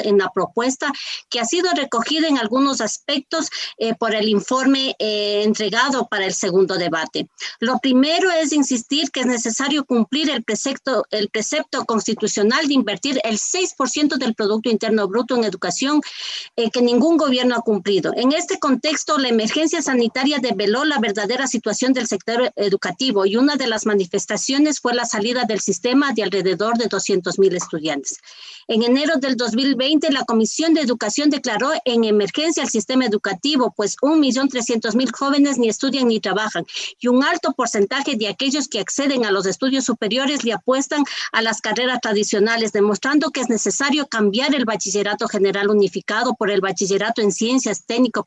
en la propuesta que ha sido recogida en algunos aspectos por el informe entregado para el segundo debate. Lo primero es insistir que es necesario cumplir el precepto constitucional de invertir el 6% del Producto Interno Bruto en educación que ningún gobierno ha cumplido. En este contexto, la emergencia sanitaria develó la verdadera situación del sector educativo y una de las manifestaciones fue la salida del sistema de alrededor de 200,000 estudiantes. En enero del 2020, la Comisión de Educación declaró en emergencia el sistema educativo, pues 1.300.000 jóvenes ni estudian ni trabajan y un alto porcentaje de aquellos que acceden a los estudios superiores le apuestan a las carreras tradicionales, demostrando que es necesario cambiar el bachillerato general unificado por el bachillerato en ciencias, técnico,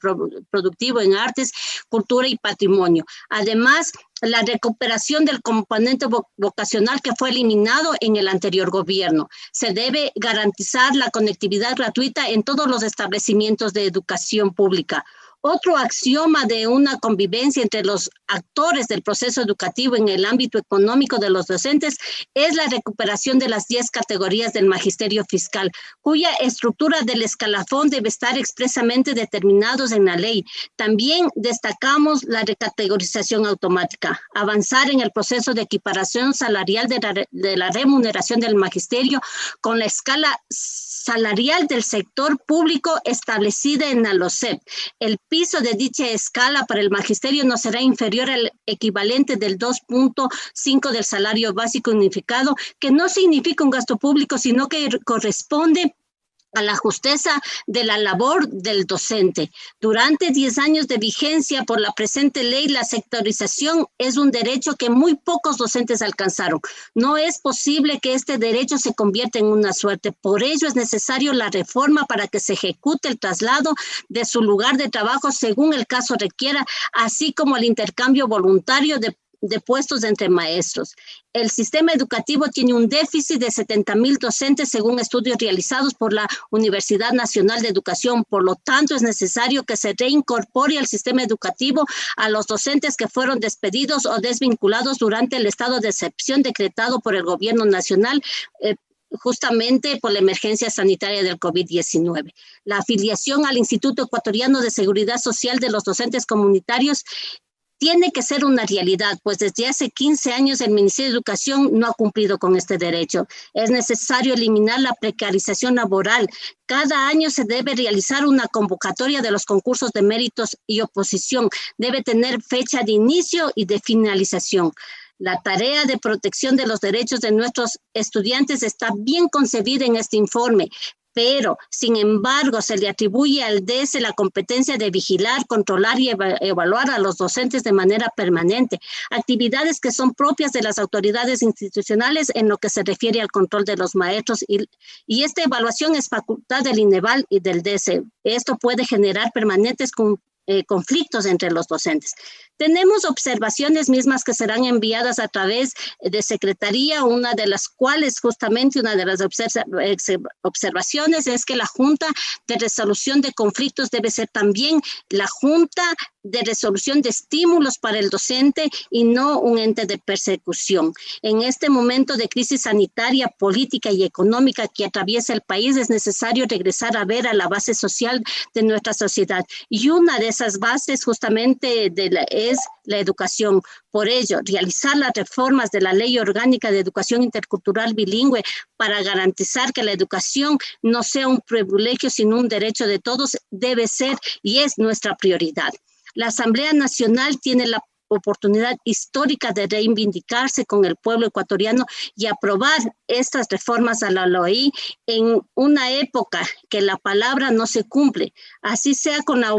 productivo, en artes, cultura y patrimonio. Además, la recuperación del componente vocacional que fue eliminado en el anterior gobierno. Se debe garantizar la conectividad gratuita en todos los establecimientos de educación pública. Otro axioma de una convivencia entre los actores del proceso educativo en el ámbito económico de los docentes es la recuperación de las 10 categorías del magisterio fiscal, cuya estructura del escalafón debe estar expresamente determinados en la ley. También destacamos la recategorización automática, avanzar en el proceso de equiparación salarial de la remuneración del magisterio con la escala salarial del sector público establecida en la LOCEP. El piso de dicha escala para el magisterio no será inferior al equivalente del 2.5 del salario básico unificado, que no significa un gasto público, sino que corresponde a la justeza de la labor del docente. Durante 10 años de vigencia por la presente ley, la sectorización es un derecho que muy pocos docentes alcanzaron. No es posible que este derecho se convierta en una suerte. Por ello es necesario la reforma para que se ejecute el traslado de su lugar de trabajo según el caso requiera, así como el intercambio voluntario de puestos entre maestros. El sistema educativo tiene un déficit de 70,000 docentes según estudios realizados por la Universidad Nacional de Educación. Por lo tanto, es necesario que se reincorpore al sistema educativo a los docentes que fueron despedidos o desvinculados durante el estado de excepción decretado por el gobierno nacional, justamente por la emergencia sanitaria del COVID-19. La afiliación al Instituto Ecuatoriano de Seguridad Social de los docentes comunitarios tiene que ser una realidad, pues desde hace 15 años el Ministerio de Educación no ha cumplido con este derecho. Es necesario eliminar la precarización laboral. Cada año se debe realizar una convocatoria de los concursos de méritos y oposición. Debe tener fecha de inicio y de finalización. La tarea de protección de los derechos de nuestros estudiantes está bien concebida en este informe, pero, sin embargo, se le atribuye al DESE la competencia de vigilar, controlar y evaluar a los docentes de manera permanente, actividades que son propias de las autoridades institucionales en lo que se refiere al control de los maestros y esta evaluación es facultad del INEVAL y del DESE. Esto puede generar permanentes conflictos entre los docentes. Tenemos observaciones mismas que serán enviadas a través de Secretaría, una de las cuales justamente una de las observaciones es que la Junta de Resolución de Conflictos debe ser también la Junta de Resolución de Estímulos para el docente y no un ente de persecución. En este momento de crisis sanitaria, política y económica que atraviesa el país, es necesario regresar a ver a la base social de nuestra sociedad. Y una de esas bases justamente es la educación. Por ello, realizar las reformas de la Ley Orgánica de Educación Intercultural Bilingüe para garantizar que la educación no sea un privilegio, sino un derecho de todos, debe ser y es nuestra prioridad. La Asamblea Nacional tiene la oportunidad histórica de reivindicarse con el pueblo ecuatoriano y aprobar estas reformas a la LOI en una época que la palabra no se cumple, así sea con la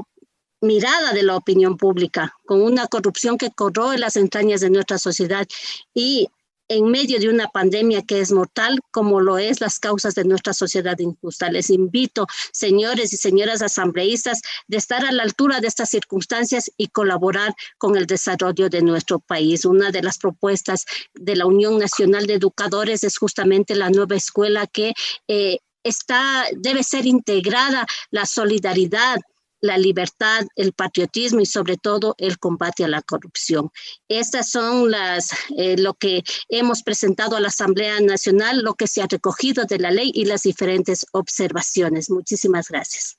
mirada de la opinión pública, con una corrupción que corroe las entrañas de nuestra sociedad y en medio de una pandemia que es mortal, como lo es las causas de nuestra sociedad injusta. Les invito, señores y señoras asambleístas, de estar a la altura de estas circunstancias y colaborar con el desarrollo de nuestro país. Una de las propuestas de la Unión Nacional de Educadores es justamente la nueva escuela que debe ser integrada la solidaridad, la libertad, el patriotismo y sobre todo el combate a la corrupción. Estas son lo que hemos presentado a la Asamblea Nacional, lo que se ha recogido de la ley y las diferentes observaciones. Muchísimas gracias.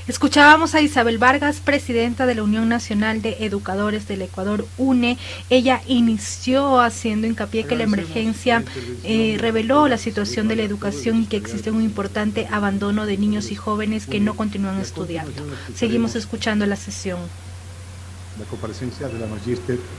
Escuchábamos a Isabel Vargas, presidenta de la Unión Nacional de Educadores del Ecuador, UNE. Ella inició haciendo hincapié que la emergencia reveló la situación de la educación y que existe un importante abandono de niños y jóvenes que no continúan estudiando. Seguimos escuchando la sesión. La comparecencia de la Magíster